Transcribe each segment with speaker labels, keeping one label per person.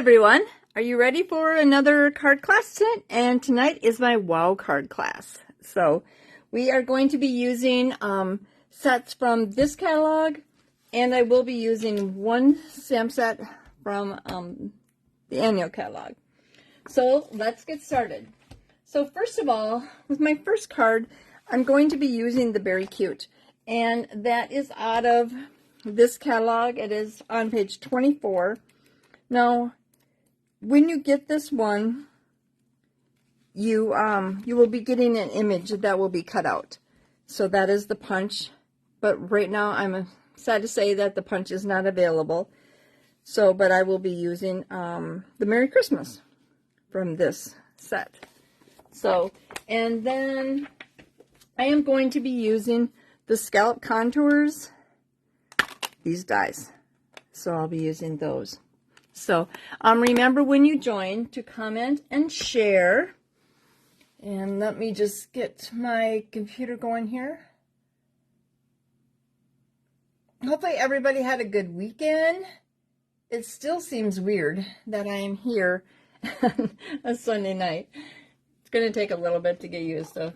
Speaker 1: everyone, are you ready for another card class tonight? And tonight is my WOW card class. So we are going to be using sets from this catalog, and I will be using one stamp set from the annual catalog. So let's get started. So first of all, with my first card, I'm going to be using the Berry Cute, and that is out of this catalog. It is on page 24. Now, when you get this one, you will be getting an image that will be cut out. So that is the punch. But right now, I'm sad to say that the punch is not available. So, but I will be using the Merry Christmas from this set. So, and then I am going to be using the Scallop Contours, these dies. So I'll be using those. So remember when you join to comment and share. And let me just get my computer going here. Hopefully everybody had a good weekend. It still seems weird that I am here on a Sunday night. It's going to take a little bit to get used to.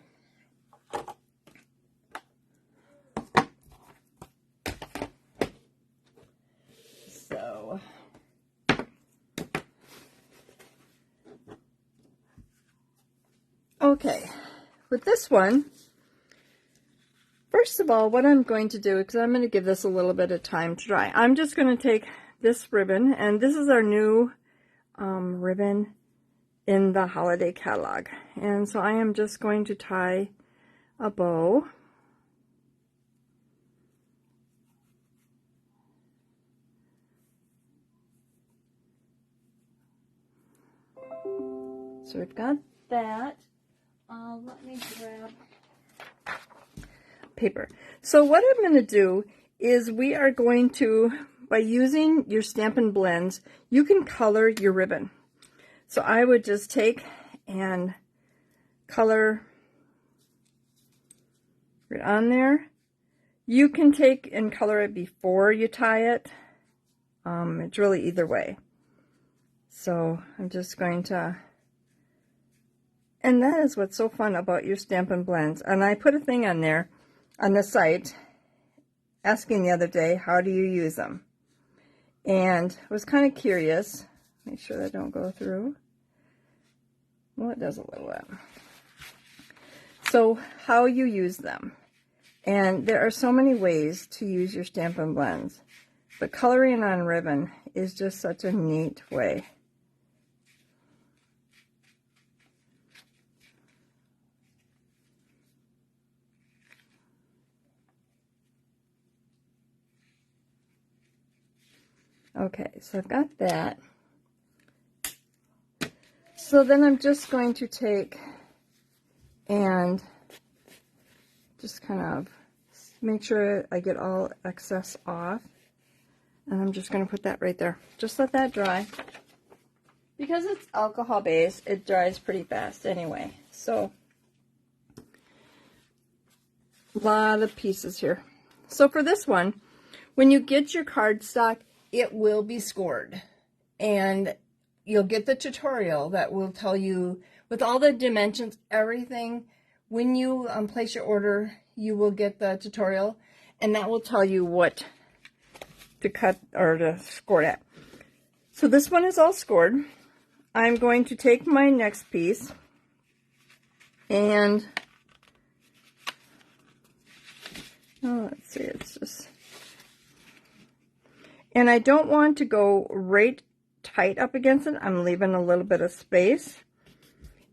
Speaker 1: So, okay, with this one, first of all, what I'm going to do, because I'm going to give this a little bit of time to dry, I'm just going to take this ribbon, and this is our new ribbon in the holiday catalog. And so I am just going to tie a bow. So we've got that. Let me grab paper. So what I'm going to do is we are going to, by using your Stampin' Blends, you can color your ribbon. So I would just take and color right on there. You can take and color it before you tie it. It's really either way. So I'm just going to, and that is what's so fun about your Stampin' Blends. And I put a thing on there on the site asking the other day, how do you use them? And I was kind of curious. Make sure that don't go through. Well, it does a little bit. So how you use them. And there are so many ways to use your Stampin' Blends. But coloring on ribbon is just such a neat way. Okay, so I've got that. So then I'm just going to take and just kind of make sure I get all excess off. And I'm just going to put that right there. Just let that dry. Because it's alcohol based, it dries pretty fast anyway. So, a lot of pieces here. So for this one, when you get your cardstock, it will be scored. And you'll get the tutorial that will tell you with all the dimensions, everything. When you place your order, you will get the tutorial, and that will tell you what to cut or to score it at. So this one is all scored. I'm going to take my next piece and let's see, it's just, and I don't want to go right tight up against it. I'm leaving a little bit of space,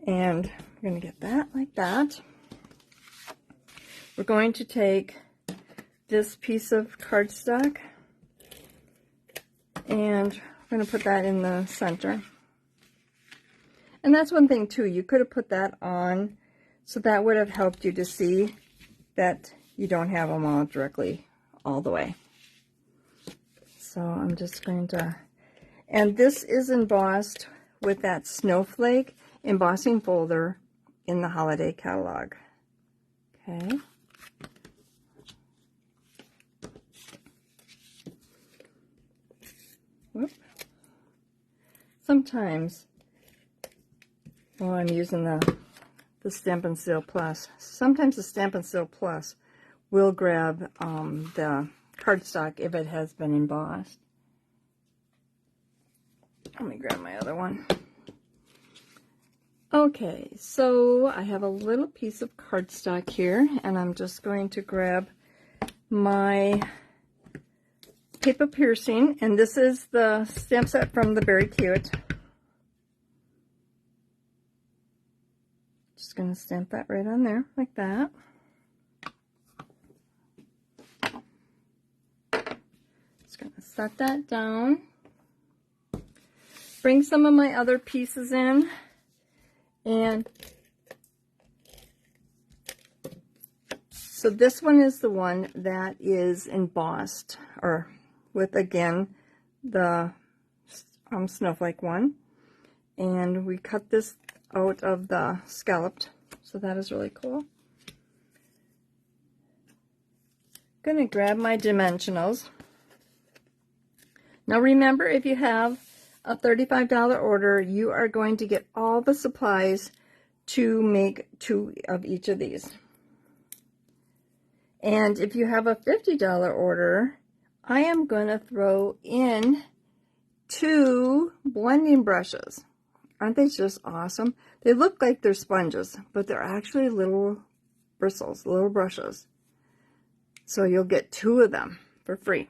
Speaker 1: and we're going to get that like that. We're going to take this piece of cardstock, and we're going to put that in the center. And that's one thing too, you could have put that on, so that would have helped you to see that you don't have them all directly all the way. So I'm just going to, and this is embossed with that Snowflake embossing folder in the holiday catalog. Okay. Whoop. sometimes, well, I'm using the Stampin' Seal Plus. Sometimes the Stampin' Seal Plus will grab the cardstock if it has been embossed. Let me grab my other one. Okay, so I have a little piece of cardstock here, and I'm just going to grab my paper piercing, and this is the stamp set from the Very Cute. Just going to stamp that right on there, like that. Just going to set that down. Bring some of my other pieces in, and so this one is the one that is embossed, or with, again, the snowflake one. And we cut this out of the scalloped, so that is really cool. I'm going to grab my dimensionals. Now remember, if you have a $35 order, you are going to get all the supplies to make 2 of each of these. And if you have a $50 order, I am going to throw in 2 blending brushes. Aren't they just awesome? They look like they're sponges, but they're actually little bristles, little brushes. So you'll get 2 of them for free.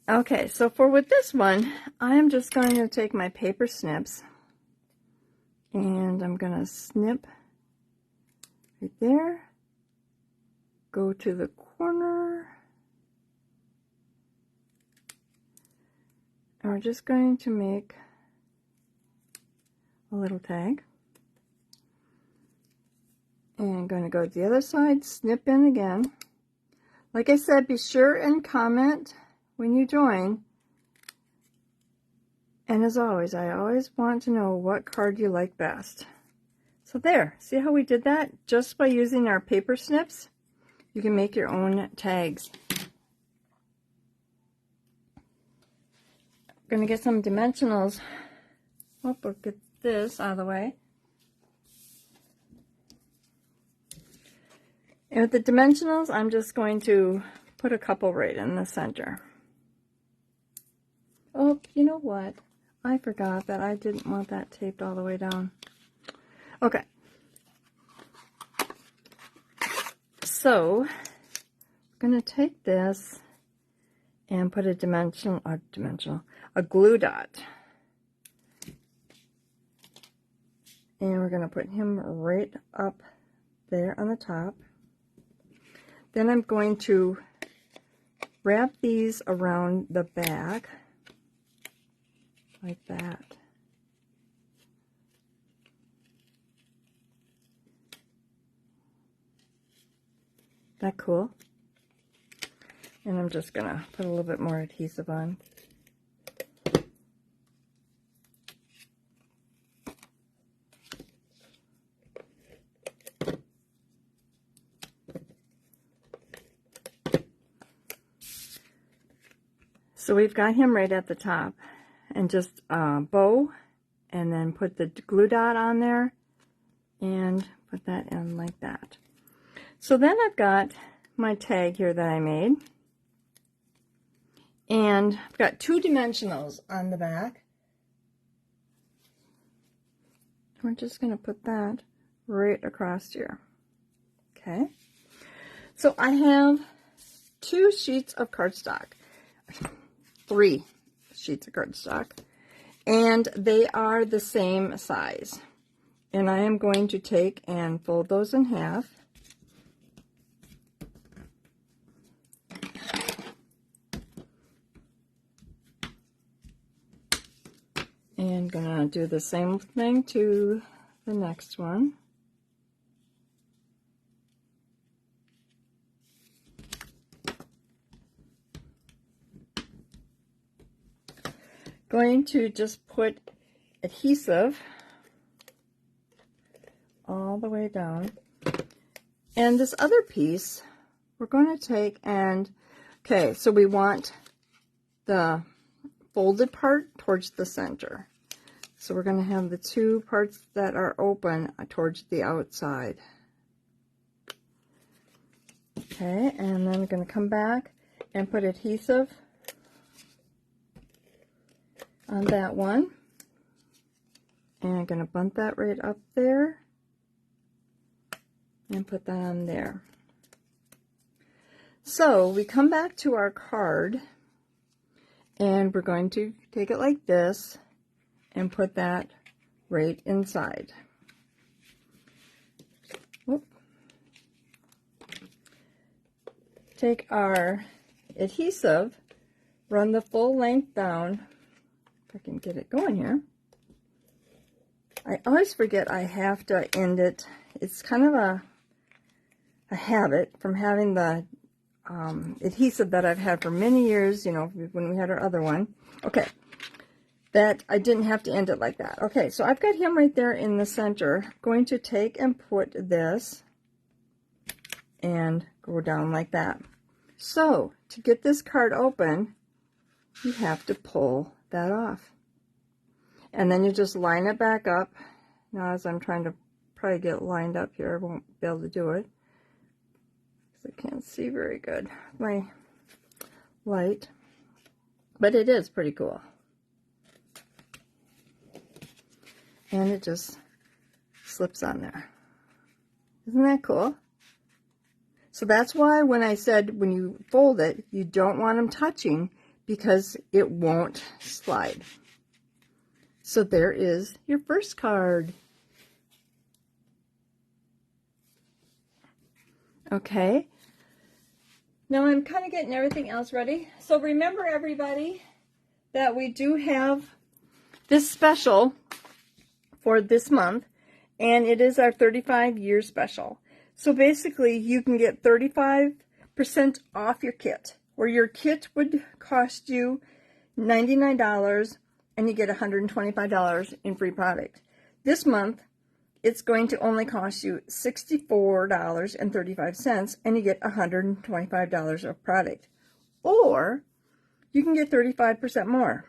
Speaker 1: Okay, so with this one, I'm just going to take my paper snips, and I'm going to snip right there, go to the corner, and we're just going to make a little tag. And I'm going to go to the other side, snip in again. Like I said, be sure and comment when you join. And as always, I always want to know what card you like best. So there, see how we did that? Just by using our paper snips, you can make your own tags. I'm going to get some dimensionals. Oh, we'll get this out of the way. And with the dimensionals, I'm just going to put a couple right in the center. Oh, you know what? I forgot that I didn't want that taped all the way down. Okay. So, I'm going to take this and put a glue dot. And we're going to put him right up there on the top. Then I'm going to wrap these around the back like that. That cool? And I'm just gonna put a little bit more adhesive on. So we've got him right at the top, and just bow, and then put the glue dot on there, and put that in like that. So then I've got my tag here that I made, and I've got 2 dimensionals on the back. We're just going to put that right across here. Okay. So I have 2 sheets of cardstock. 3 sheets of cardstock, and they are the same size. And I am going to take and fold those in half. And gonna do the same thing to the next one. Going to just put adhesive all the way down. And this other piece, we're going to take and, okay, so we want the folded part towards the center. So we're going to have the two parts that are open towards the outside. Okay, and then we're going to come back and put adhesive on that one. And I'm going to bunt that right up there and put that on there. So we come back to our card and we're going to take it like this and put that right inside. Whoop. Take our adhesive, run the full length down. If I can get it going here. I always forget I have to end it. It's kind of a habit from having the adhesive that I've had for many years, you know, when we had our other one. Okay, that I didn't have to end it like that. Okay, so I've got him right there in the center. I'm going to take and put this and go down like that. So to get this card open, you have to pull that off. And then you just line it back up. Now as I'm trying to probably get it lined up here, I won't be able to do it. I can't see very good with my light, but it is pretty cool. And it just slips on there. Isn't that cool? So that's why when I said when you fold it, you don't want them touching because it won't slide. So there is your first card. Okay. Now I'm kind of getting everything else ready. So remember everybody that we do have this special for this month, and it is our 35-year special. So basically you can get 35% off your kit, where your kit would cost you $99 and you get $125 in free product. This month it's going to only cost you $64.35 and you get $125 of product. Or you can get 35% more.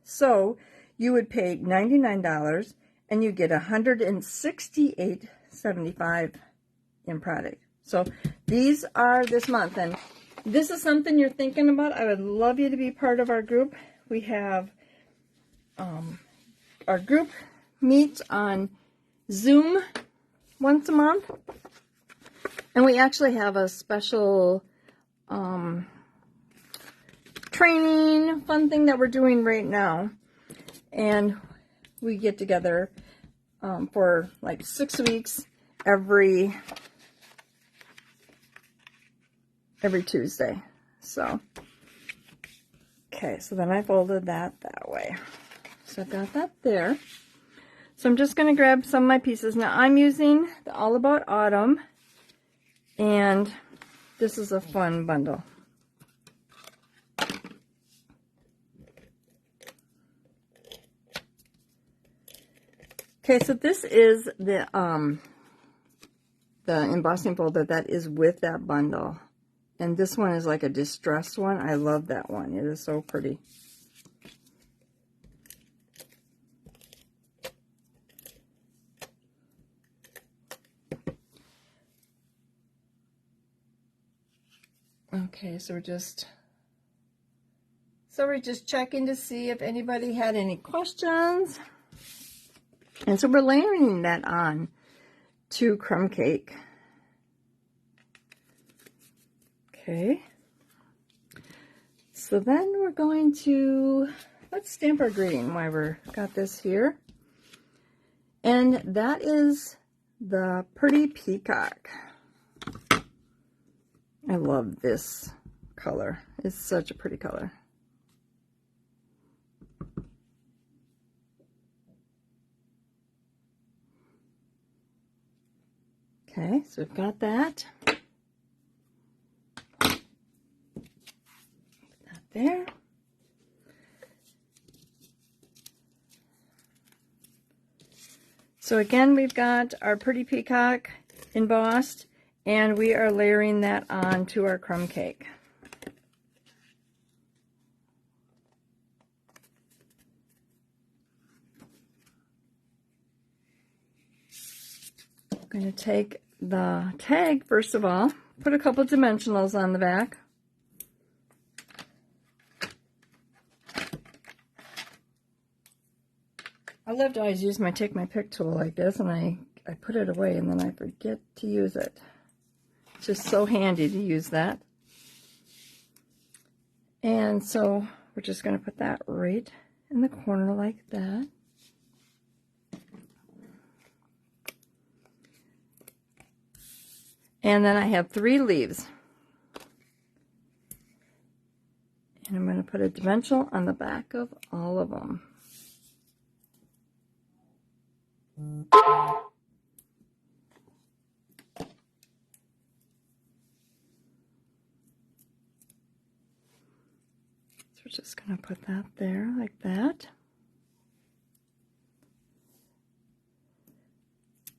Speaker 1: So you would pay $99 and you get $168.75 in product. So these are this month, and this is something you're thinking about. I would love you to be part of our group. We have our group meets on Zoom once a month, and we actually have a special training fun thing that we're doing right now, and we get together for like 6 weeks every Tuesday. So okay, so then I folded that way, so I've got that there. So I'm just going to grab some of my pieces. Now I'm using the All About Autumn, and this is a fun bundle. Okay, so this is the embossing folder that is with that bundle. And this one is like a distressed one. I love that one. It is so pretty. Okay, so we're just checking to see if anybody had any questions. And so we're layering that on to crumb cake. Okay. So then we're going to, let's stamp our green while we've got this here. And that is the Pretty Peacock. I love this color. It's such a pretty color. Okay, so we've got that. Put that there. So again, we've got our Pretty Peacock embossed, and we are layering that onto our crumb cake. going to take the tag, first of all, put a couple dimensionals on the back. I love to always use take my pick tool like this, and I put it away and then I forget to use it. It's just so handy to use that. And so we're just going to put that right in the corner like that. And then I have 3 leaves. And I'm going to put a dimensional on the back of all of them. So we're just going to put that there like that.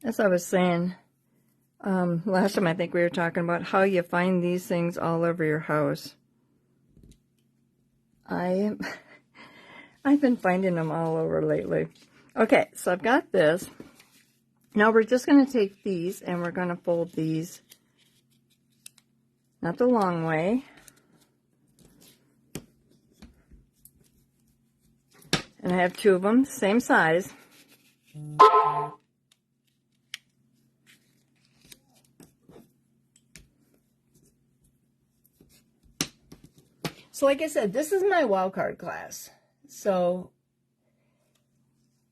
Speaker 1: As I was saying, last time I think we were talking about how you find these things all over your house. I've been finding them all over lately. Okay, so I've got this. Now we're just going to take these and we're going to fold these, not the long way. And I have 2 of them, same size. So like I said, this is my wild card class. So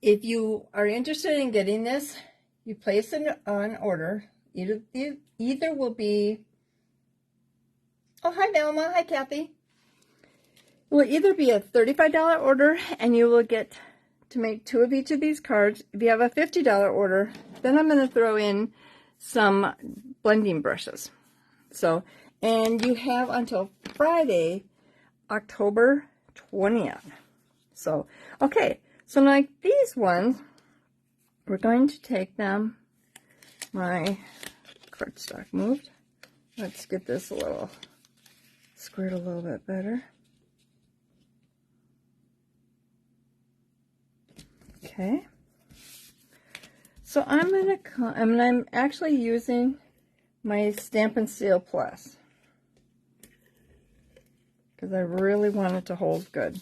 Speaker 1: if you are interested in getting this, you place it on order. Either will be, oh, hi Velma, hi Kathy. It will either be a $35 order and you will get to make 2 of each of these cards. If you have a $50 order, then I'm going to throw in some blending brushes. So, and you have until Friday, October 20th. So, okay, so like these ones, we're going to take them, my cardstock moved. Let's get this a little squared a little bit better. Okay. So I'm actually using my Stampin' Seal Plus because I really want it to hold good.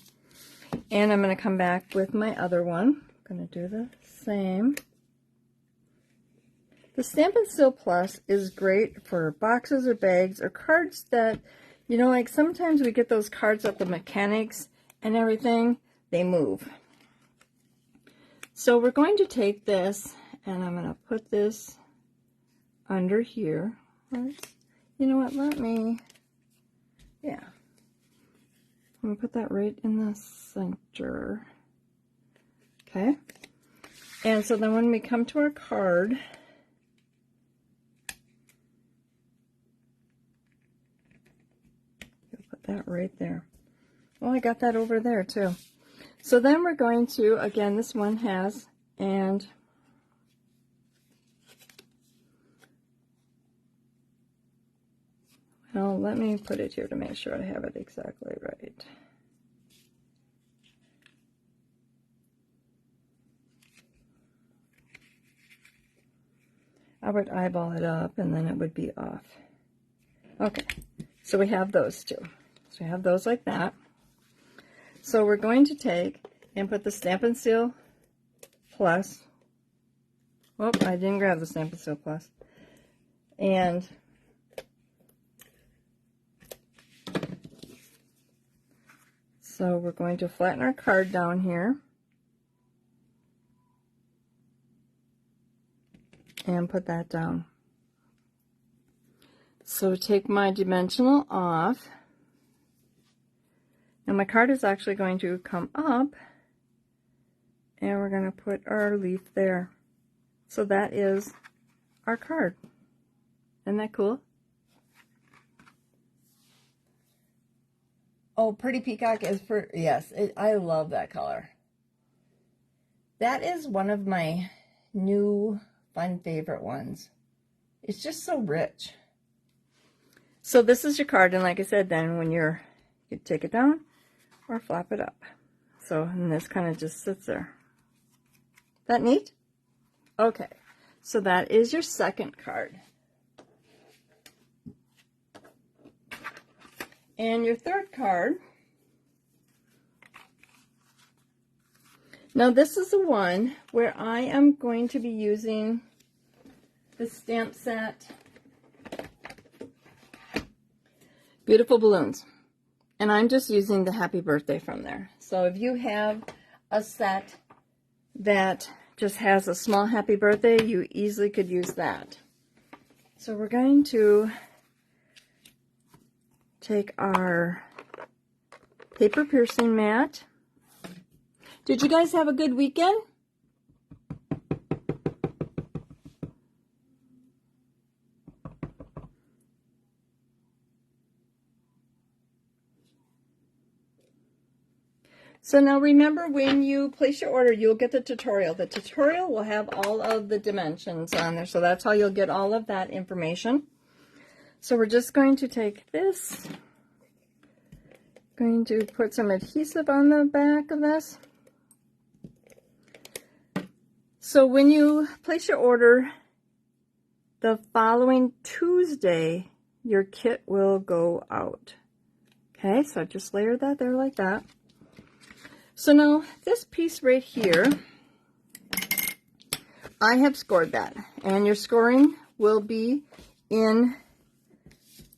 Speaker 1: And I'm going to come back with my other one. I'm going to do the same. The Stampin' Seal Plus is great for boxes or bags or cards that, you know, like sometimes we get those cards at the mechanics and everything, they move. So we're going to take this and I'm going to put this under here. You know what, yeah. I'm going to put that right in the center. Okay. And so then when we come to our card, you'll put that right there. Well, I got that over there too. So then we're going to, again, this one has, and well, let me put it here to make sure I have it exactly right. I would eyeball it up and then it would be off. Okay, so we have those 2. So we have those like that. So we're going to take and put the Stampin' Seal Plus. Oh, I didn't grab the Stampin' Seal Plus. And so we're going to flatten our card down here. And put that down. So take my dimensional off. And my card is actually going to come up. And we're going to put our leaf there. So that is our card. Isn't that cool? Oh, Pretty Peacock is for, yes, I love that color. That is one of my new fun favorite ones. It's just so rich. So this is your card, and like I said, then when you take it down or flap it up. So, and this kind of just sits there. That neat? Okay. So that is your second card. And your third card, now this is the one where I am going to be using the stamp set Beautiful Balloons. And I'm just using the happy birthday from there. So if you have a set that just has a small happy birthday, you easily could use that. So we're going to take our paper piercing mat. Did you guys have a good weekend? So now remember, when you place your order, you'll get the tutorial. The tutorial will have all of the dimensions on there, so that's how you'll get all of that information. So we're just going to take this, going to put some adhesive on the back of this. So when you place your order, the following Tuesday, your kit will go out. Okay, so I just layered that there like that. So now this piece right here, I have scored that, and your scoring will be in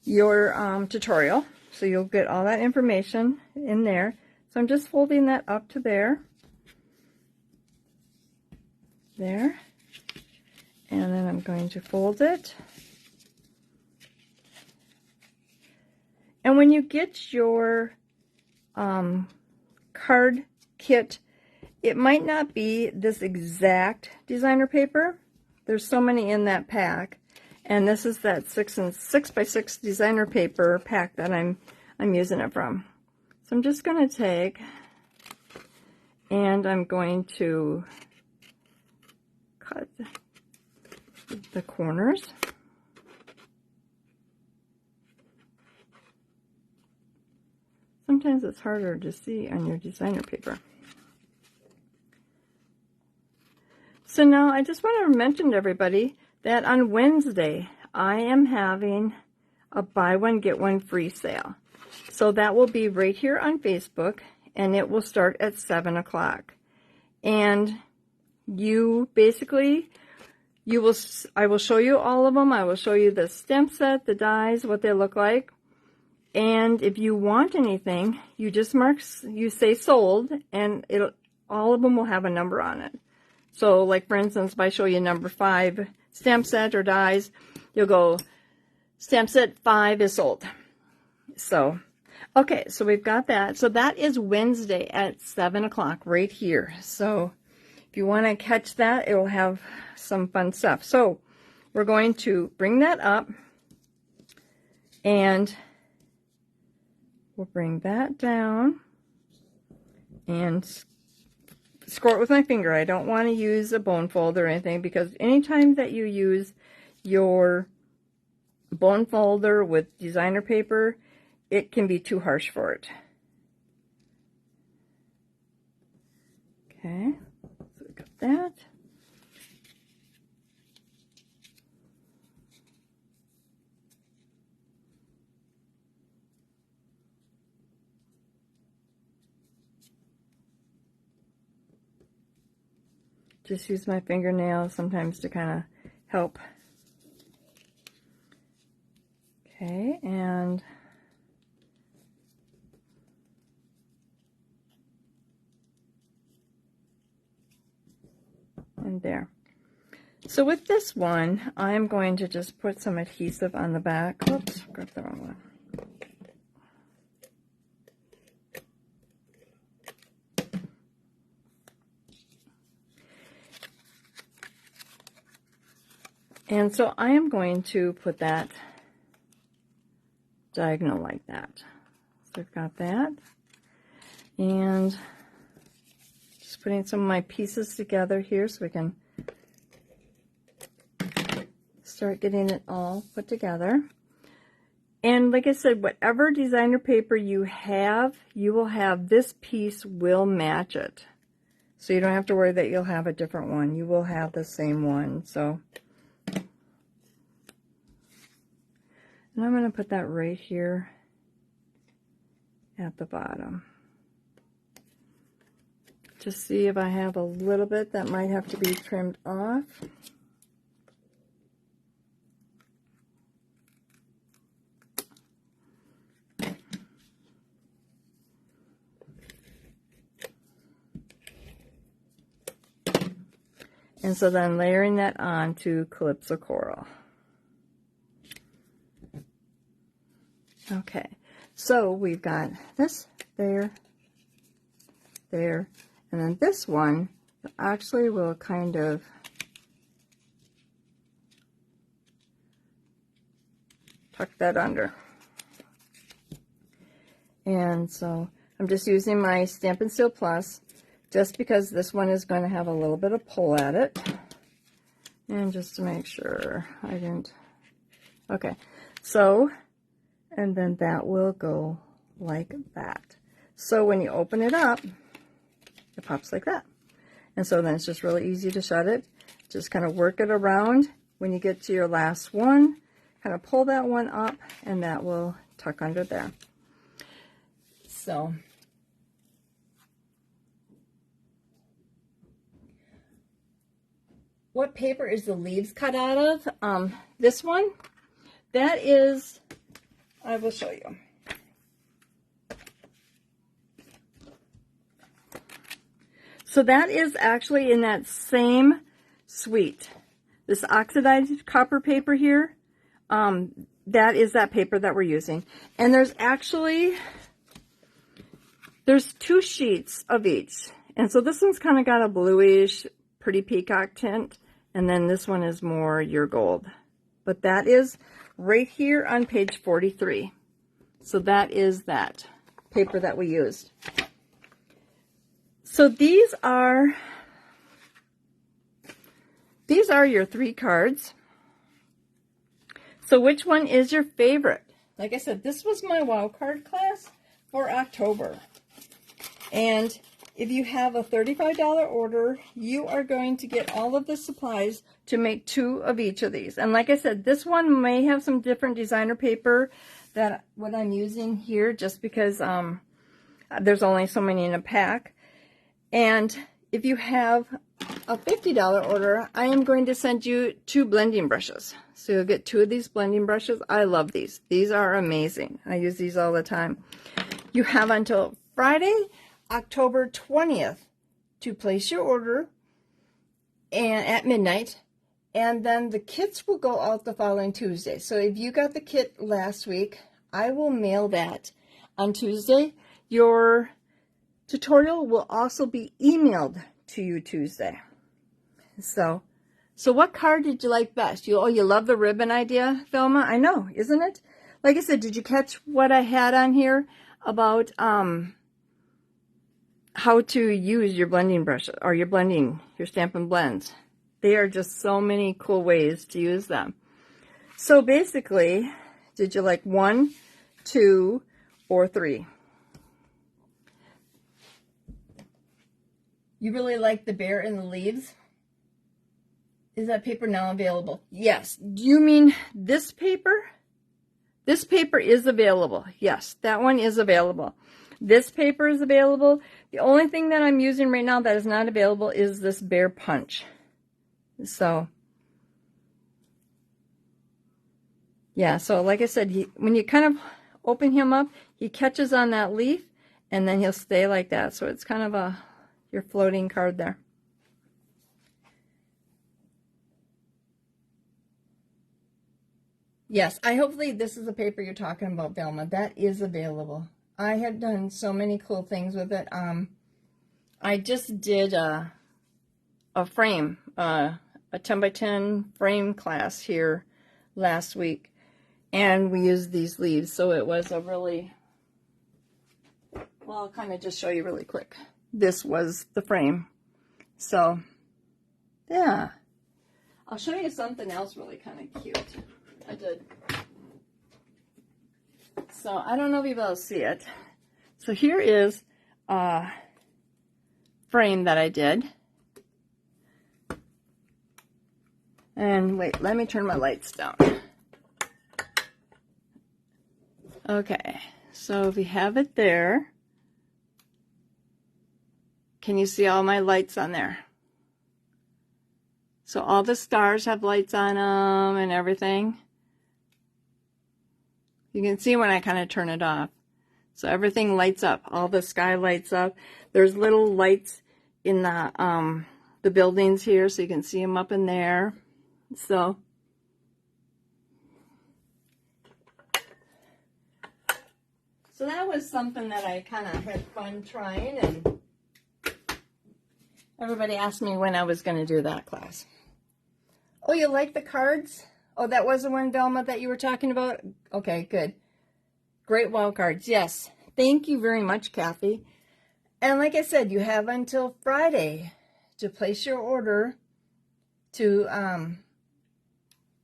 Speaker 1: your tutorial. So you'll get all that information in there. So I'm just folding that up to there. There. And then I'm going to fold it. And when you get your card kit, it might not be this exact designer paper. There's so many in that pack, and this is that 6x6 designer paper pack that I'm using it from. So I'm just going to take, and I'm going to cut the corners. Sometimes it's harder to see on your designer paper. So now I just want to mention to everybody that on Wednesday I am having a buy one get one free sale. So that will be right here on Facebook, and it will start at 7 o'clock. And you basically, I will show you all of them. I will show you the stamp set, the dies, what they look like. And if you want anything, you just you say sold, and all of them will have a number on it. So like for instance, if I show you number 5 stamp set or dies, you'll go stamp set 5 is sold. So, okay, so we've got that. So that is Wednesday at 7 o'clock right here. So if you want to catch that, it will have some fun stuff. So we're going to bring that up, and we'll bring that down and score it with my finger. I don't want to use a bone fold or anything, because anytime that you use your bone folder with designer paper, it can be too harsh for it. Okay, so we got that. Just use my fingernails sometimes to kind of help. Okay, and there. So with this one, I'm going to just put some adhesive on the back. Oops, grabbed the wrong one. And so I am going to put that diagonal like that. So we've got that. And just putting some of my pieces together here so we can start getting it all put together. And like I said, whatever designer paper you have, you will have this piece will match it. So you don't have to worry that you'll have a different one. You will have the same one. So, and I'm going to put that right here at the bottom. Just see if I have a little bit that might have to be trimmed off. And so then layering that on to Calypso Coral. Okay, so we've got this there, there, and then this one actually will kind of tuck that under. And so I'm just using my Stampin' Seal Plus, just because this one is going to have a little bit of pull at it. And just to make sure I didn't, okay, so, and then that will go like that. So when you open it up, it pops like that. And so then it's just really easy to shut it. Just kind of work it around. When you get to your last one, kind of pull that one up, and that will tuck under there. So, what paper is the leaves cut out of? This one, that is, I will show you. So that is actually in that same suite. This oxidized copper paper here, that is that paper that we're using. And there's actually, there's 2 sheets of each. And so this one's kind of got a bluish, pretty peacock tint. And then this one is more your gold. But that is right here on page 43. So that is that paper that we used. So these are your 3 cards. So which one is your favorite? Like I said, this was my Wow Card class for October. And if you have a $35 order, you are going to get all of the supplies to make 2 of each of these. And like I said, this one may have some different designer paper than what I'm using here, just because there's only so many in a pack. And if you have a $50 order, I am going to send you 2 blending brushes. So you'll get 2 of these blending brushes. I love these. These are amazing. I use these all the time. You have until Friday, October 20th to place your order and at midnight, and then the kits will go out the following Tuesday. So if you got the kit last week, I will mail that on Tuesday. Your tutorial will also be emailed to you Tuesday. So what card did you like best? You love the ribbon idea, Velma? I know, isn't it? Like I said, did you catch what I had on here about how to use your blending brush or your Stampin' Blends? They are just so many cool ways to use them. So basically, did you like 1, 2, or 3? You really like the bear and the leaves? Is that paper now available? Yes. Do you mean this paper? This paper is available. Yes, that one is available. This paper is available. The only thing that I'm using right now that is not available is this Bear Punch. So, yeah, so like I said, when you kind of open him up, he catches on that leaf, and then he'll stay like that. So it's kind of your floating card there. Yes, hopefully this is the paper you're talking about, Velma. That is available. I have done so many cool things with it. I just did a frame, a 10x10 frame class here last week, and we used these leaves. So it was a really, well, I'll kind of just show you really quick. This was the frame. So, yeah. I'll show you something else really kind of cute. I did. So I don't know if you'll be able to see it. So here is frame that I did. And wait, let me turn my lights down. Okay, so if we have it there, can you see all my lights on there? So all the stars have lights on them and everything. You can see when I kind of turn it off. So everything lights up. All the sky lights up. There's little lights in the buildings here, so you can see them up in there. So that was something that I kind of had fun trying, and everybody asked me when I was going to do that class. Oh, you like the cards? Oh, that was the one, Velma, that you were talking about? Okay, good. Great wow cards. Yes. Thank you very much, Kathy. And like I said, you have until Friday to place your order to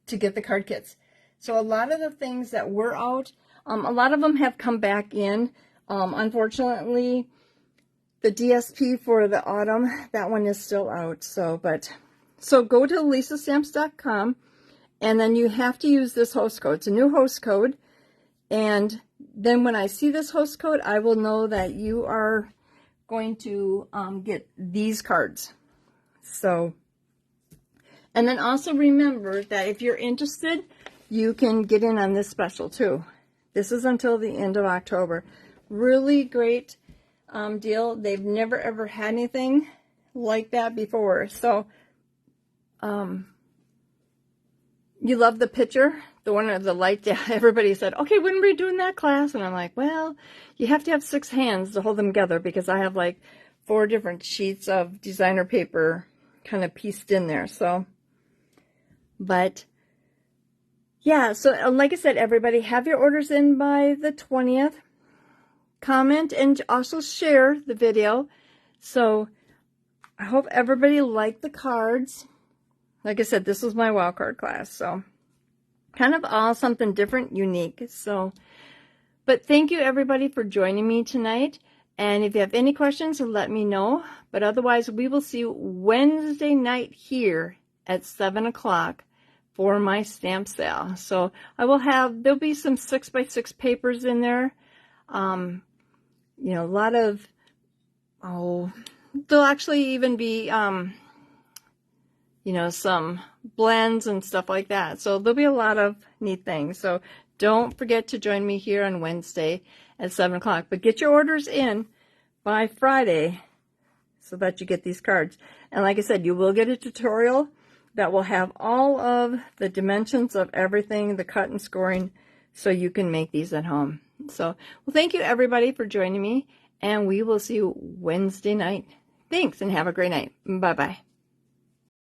Speaker 1: get the card kits. So a lot of the things that were out, a lot of them have come back in. Unfortunately, the DSP for the autumn, that one is still out. So go to lisastamps.com, and then you have to use this host code. It's a new host code. And then when I see this host code, I will know that you are going to get these cards. So, and then also remember that if you're interested, you can get in on this special too. This is until the end of October. Really great deal. They've never ever had anything like that before. So, you love the picture, the one of the light. Everybody said, okay, when are we doing that class? And I'm like, well, you have to have 6 hands to hold them together, because I have like 4 different sheets of designer paper kind of pieced in there. So, but yeah, so like I said, everybody, have your orders in by the 20th. Comment and also share the video. So I hope everybody liked the cards. Like I said, this was my wild card class, so kind of all something different, unique. So, but thank you everybody for joining me tonight. And if you have any questions, let me know. But otherwise, we will see you Wednesday night here at 7 o'clock for my stamp sale. So I will have, there'll be some 6x6 papers in there. You know, a lot of, there'll actually even be, you know, some blends and stuff like that. So there'll be a lot of neat things. So don't forget to join me here on Wednesday at 7 o'clock. But get your orders in by Friday so that you get these cards. And like I said, you will get a tutorial that will have all of the dimensions of everything, the cut and scoring, so you can make these at home. So, well, thank you everybody for joining me, and we will see you Wednesday night. Thanks, and have a great night. Bye-bye.